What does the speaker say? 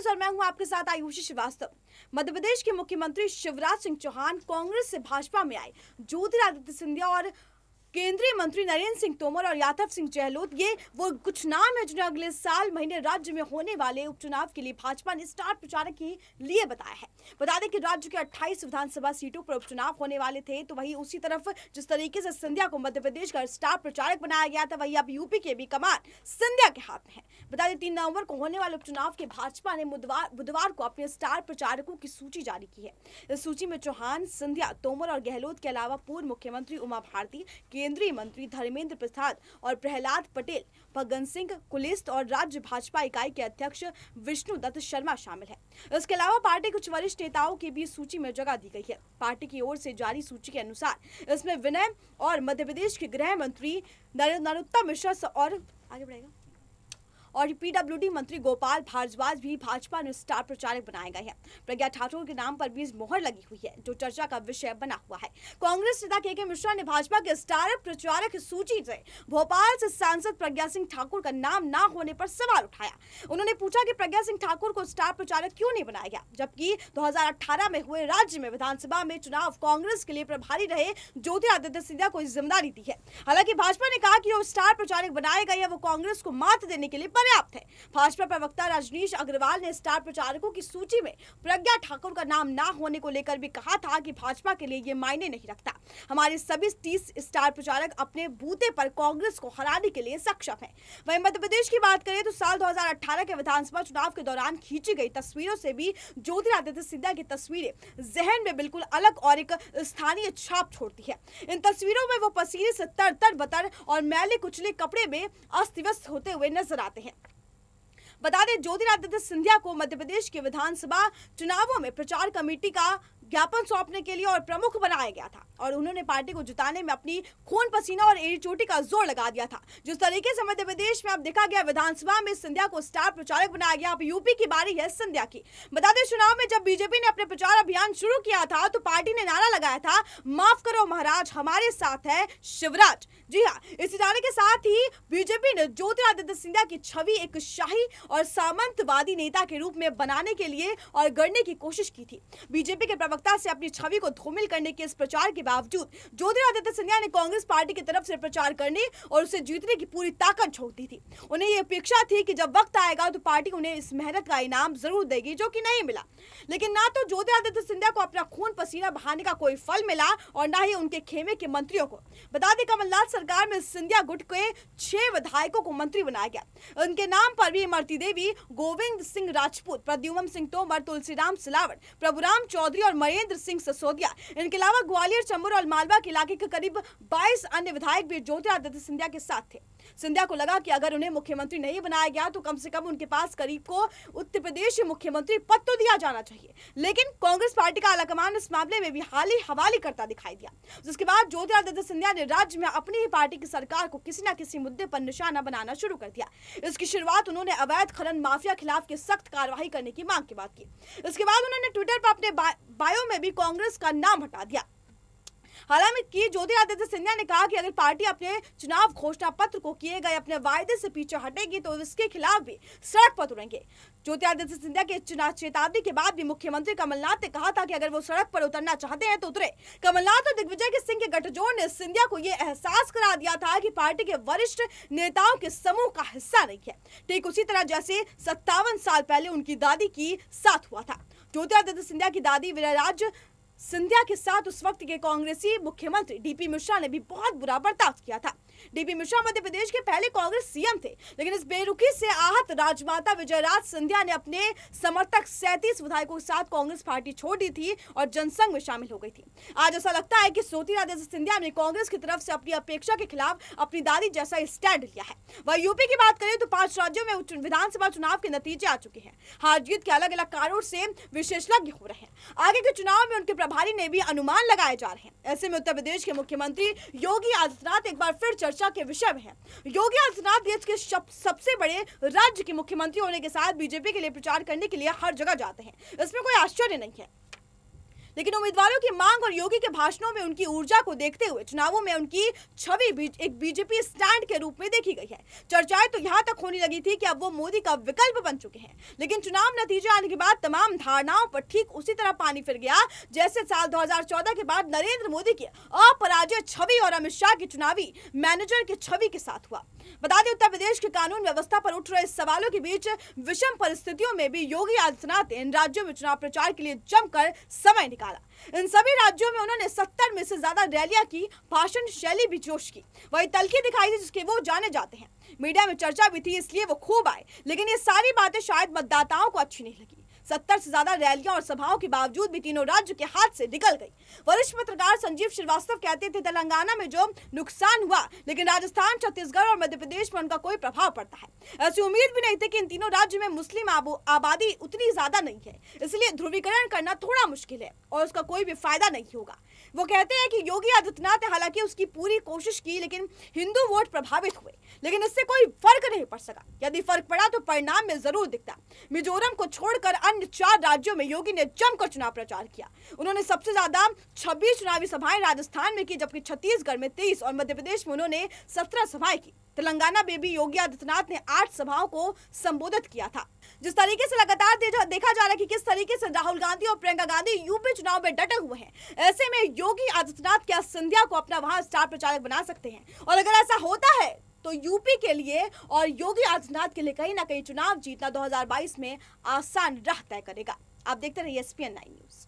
नमस्कार, मैं हूं आपके साथ आयुषी श्रीवास्तव। मध्य प्रदेश के मुख्यमंत्री शिवराज सिंह चौहान कांग्रेस से भाजपा में आए ज्योतिरादित्य सिंधिया और केंद्रीय मंत्री नरेंद्र सिंह तोमर और यादव सिंह गहलोत, ये वो कुछ नाम है जिन्हें अगले साल महीने राज्य में होने वाले उपचुनाव के लिए भाजपा ने स्टार प्रचारक के लिए बताया है। बता दें कि राज्य के 28 विधानसभा सीटों पर उपचुनाव होने वाले थे, तो वहीं उसी तरफ जिस तरीके से सिंधिया को मध्य प्रदेश का स्टार प्रचारक बनाया गया था, वहीं अब यूपी के भी कमान सिंधिया के हाथ में है। बता दें 3 नवंबर को होने वाले उपचुनाव के भाजपा ने बुधवार को अपने स्टार प्रचारकों की सूची जारी की है। इस सूची में चौहान, सिंधिया, तोमर और गहलोत के अलावा पूर्व मुख्यमंत्री उमा भारती, केंद्रीय मंत्री धर्मेंद्र प्रसाद और प्रहलाद पटेल, फग्गन सिंह कुलिस्ट और राज्य भाजपा इकाई के अध्यक्ष विष्णु दत्त शर्मा शामिल है। इसके अलावा पार्टी कुछ वरिष्ठ नेताओं की भी सूची में जगह दी गई है। पार्टी की ओर से जारी सूची के अनुसार इसमें विनय और मध्य प्रदेश के गृह मंत्री नरोत्तम मिश्रा और आगे बढ़ेगा और पीडब्ल्यूडी मंत्री गोपाल भारद्वाज भी भाजपा ने स्टार प्रचारक बनाए गए हैं। प्रज्ञा ठाकुर के नाम पर भी मोहर लगी हुई है, जो चर्चा का विषय बना हुआ है। कांग्रेस नेता के मिश्रा ने भाजपा के स्टार प्रचारक सूची से भोपाल से सांसद प्रज्ञा सिंह ठाकुर का नाम ना होने पर सवाल उठाया। उन्होंने पूछा कि प्रज्ञा सिंह ठाकुर को स्टार प्रचारक क्यों नहीं बनाया गया, जबकि 2018 में हुए राज्य में विधानसभा में चुनाव कांग्रेस के लिए प्रभारी रहे ज्योतिरादित्य सिंधिया को जिम्मेदारी दी है। हालांकि भाजपा ने कहा कि वो स्टार प्रचारक बनाए गए हैं, वो कांग्रेस को मात देने के लिए पर्याप्त है। भाजपा प्रवक्ता रजनीश अग्रवाल ने स्टार प्रचारकों की सूची में प्रज्ञा ठाकुर का नाम ना होने को लेकर भी कहा था कि भाजपा के लिए ये मायने नहीं रखता। हमारे सभी 30 स्टार प्रचारक अपने बूते पर कांग्रेस को हराने के लिए सक्षम हैं। वहीं मध्य प्रदेश की बात करें तो साल 2018 के विधानसभा चुनाव के दौरान खींची गई तस्वीरों से भी ज्योतिरादित्य सिंधिया की तस्वीरें जहन में बिल्कुल अलग और एक स्थानीय छाप छोड़ती है। इन तस्वीरों में वो पसीने से तर बतर और मैले कुचले कपड़े में अस्त व्यस्त होते हुए नजर आते हैं। बता दें ज्योतिरादित्य सिंधिया को मध्य प्रदेश के विधानसभा चुनावों में प्रचार कमेटी का ज्ञापन सौंपने के लिए और प्रमुख बनाया गया था और उन्होंने पार्टी को जिताने में अपनी खून पसीना और एड़ी चोटी का जोर लगा दिया था। जिस तरीके से मध्य प्रदेश में अब देखा गया विधानसभा में सिंधिया को स्टार प्रचारक बनाया गया, अब यूपी की बारी है सिंधिया की। बता दें चुनाव में जब बीजेपी ने अपने प्रचार अभियान शुरू किया था तो पार्टी ने नारा लगाया था, माफ करो महाराज, हमारे साथ है शिवराज। जी हाँ, इस नारे के साथ ही बीजेपी ने ज्योतिरादित्य सिंधिया की छवि एक शाही और सामंतवादी नेता के रूप में बनाने के लिए और गढ़ने की कोशिश की थी। बीजेपी के प्रवक्ता से अपनी छवि को धूमिल करने के इस प्रचार के बावजूद ज्योतिरादित्य सिंधिया ने कांग्रेस पार्टी की तरफ से प्रचार करने और उसे जीतने की पूरी ताकत झोंक दी थी। उन्हें यह अपेक्षा थी कि जब वक्त आएगा तो पार्टी उन्हें इस मेहनत का इनाम जरूर देगी, जो कि नहीं मिला। लेकिन ना तो ज्योतिरादित्य सिंधिया को अपना खून पसीना बहाने का कोई फल मिला और ना ही उनके खेमे के मंत्रियों को। बता दें कमलनाथ सरकार में सिंधिया गुट के 6 विधायकों को मंत्री बनाया गया। उनके नाम पर भी इमरती देवी, गोविंद सिंह राजपूत, प्रद्युम्न सिंह तोमर, तुलसीराम सिलावट, प्रभुराम चौधरी और महेंद्र सिंह ससोदिया, इनके अलावा ग्वालियर, चंबल और मालवा के इलाके के करीब 22 अन्य विधायक भी ज्योतिरादित्य सिंधिया के साथ थे। सिंधिया को लगा कि अगर उन्हें मुख्यमंत्री नहीं बनाया गया तो कम से कम उनके पास करीब को उत्तर प्रदेश मुख्यमंत्री पद तो दिया जाना चाहिए। लेकिन कांग्रेस पार्टी का आलाकमान इस मामले में भी हाली हवाली करता दिखाई दिया, जिसके बाद ज्योतिरादित्य सिंधिया ने राज्य में अपनी ही पार्टी की सरकार को किसी न किसी मुद्दे पर निशाना बनाना शुरू कर दिया। इसकी शुरुआत उन्होंने अवैध खनन माफिया खिलाफ की सख्त कार्रवाई करने की मांग के बाद की। इसके बाद उन्होंने ट्विटर पर अपने बायो में भी कांग्रेस का नाम हटा दिया। हालांकि ज्योतिरादित्य सिंधिया ने कहा कि अगर पार्टी अपने चुनाव घोषणा पत्र को किए गए अपने वायदे से पीछे हटेगी तो इसके खिलाफ भी सड़क पर उतरेंगे। ज्योतिरादित्य सिंधिया के चुनाव चेतावनी के बाद भी मुख्यमंत्री कमलनाथ ने कहा था कि अगर वो सड़क पर उतरना चाहते हैं तो उतरे। कमलनाथ और दिग्विजय सिंह के गठजोड़ ने सिंधिया को यह एहसास करा दिया था कि पार्टी के वरिष्ठ नेताओं के समूह का हिस्सा नहीं है, ठीक उसी तरह जैसे 57 साल पहले उनकी दादी की साथ हुआ था। ज्योतिरादित्य सिंधिया की दादी विराज सिंधिया के साथ उस वक्त के कांग्रेसी मुख्यमंत्री डीपी मिश्रा ने भी बहुत बुरा बर्ताव किया था। डीपी मिश्रा मध्य प्रदेश के पहले कांग्रेस सीएम थे, लेकिन इस बेरुखी से आहत राजमाता विजयराज सिंधिया ने अपने समर्थक 37 विधायकों के साथ कांग्रेस पार्टी छोड़ दी थी और जनसंघ में शामिल हो गई थी। आज ऐसा लगता है कि ज्योतिरादित्य सिंधिया ने कांग्रेस की तरफ से अपनी अपेक्षा के खिलाफ अपनी दादी जैसा स्टैंड लिया है। वह यूपी की बात करें तो 5 राज्यों में विधानसभा चुनाव के नतीजे आ चुके हैं। हार जीत के अलग अलग कारणों से विशेषज्ञ हो रहे हैं। आगे के चुनाव में उनके प्रभारी ने भी अनुमान लगाए जा रहे हैं। ऐसे में उत्तर प्रदेश के मुख्यमंत्री योगी आदित्यनाथ एक बार फिर चर्चा के विषय में हैं। योगी आदित्यनाथ देश के सबसे बड़े राज्य के मुख्यमंत्री होने के साथ बीजेपी के लिए प्रचार करने के लिए हर जगह जाते हैं, इसमें कोई आश्चर्य नहीं है। लेकिन उम्मीदवारों की मांग और योगी के भाषणों में उनकी ऊर्जा को देखते हुए चुनावों में उनकी छवि भी एक बीजेपी स्टैंड के रूप में देखी गई है। चर्चाएं तो यहां तक होने लगी थी कि अब वो मोदी का विकल्प बन चुके हैं, लेकिन चुनाव नतीजे आने के बाद तमाम धारणाओं पर ठीक उसी तरह पानी फिर गया जैसे साल 2014 के बाद नरेंद्र मोदी की अपराजय छवि और अमित शाह की चुनावी मैनेजर की छवि के साथ हुआ। बता दें, उत्तर प्रदेश की कानून व्यवस्था पर उठ रहे सवालों के बीच विषम परिस्थितियों में भी योगी आदित्यनाथ ने इन राज्यों में चुनाव प्रचार के लिए जमकर समय निकाला। इन सभी राज्यों में उन्होंने 70 में से ज्यादा रैलियां की, भाषण शैली भी जोश की, वही तलखी दिखाई दी जिसके वो जाने जाते हैं। मीडिया में चर्चा भी थी इसलिए वो खूब आए, लेकिन ये सारी बातें शायद मतदाताओं को अच्छी नहीं लगी। 70 से ज्यादा रैलियां और सभाओं के बावजूद भी तीनों राज्य के हाथ से निकल गई। वरिष्ठ पत्रकार संजीव श्रीवास्तव कहते थे, तेलंगाना में जो नुकसान हुआ, लेकिन राजस्थान, छत्तीसगढ़ और मध्य प्रदेश में उनका कोई प्रभाव पड़ता है। ऐसी उम्मीद भी नहीं थी कि इन तीनों राज्यों में मुस्लिम आबादी उतनी ज्यादा नहीं है, इसलिए ध्रुवीकरण करना थोड़ा मुश्किल है और उसका कोई भी फायदा नहीं होगा। वो कहते हैं कि योगी आदित्यनाथ ने हालांकि उसकी पूरी कोशिश की, लेकिन हिंदू वोट प्रभावित हुए, लेकिन इससे कोई फर्क नहीं पड़ सका। यदि फर्क पड़ा तो परिणाम में जरूर दिखता। मिजोरम को छोड़कर अन्य 4 राज्यों में योगी ने जमकर चुनाव प्रचार किया। उन्होंने सबसे ज्यादा 26 चुनावी सभाएं राजस्थान में की, जबकि छत्तीसगढ़ में 23 और मध्य प्रदेश में उन्होंने 17 सभाएं की। तेलंगाना में भी योगी आदित्यनाथ ने 8 सभाओं को संबोधित किया था। जिस तरीके से लगातार देखा जा रहा है कि किस तरीके से राहुल गांधी और प्रियंका गांधी यूपी चुनाव में डटे हुए हैं, ऐसे में योगी आदित्यनाथ क्या सिंधिया को अपना वहां स्टार प्रचारक बना सकते हैं? और अगर ऐसा होता है तो यूपी के लिए और योगी आदित्यनाथ के लिए कहीं ना कहीं चुनाव जीतना 2022 में आसान राह तय करेगा। आप देखते रहिए ESPN 9 न्यूज।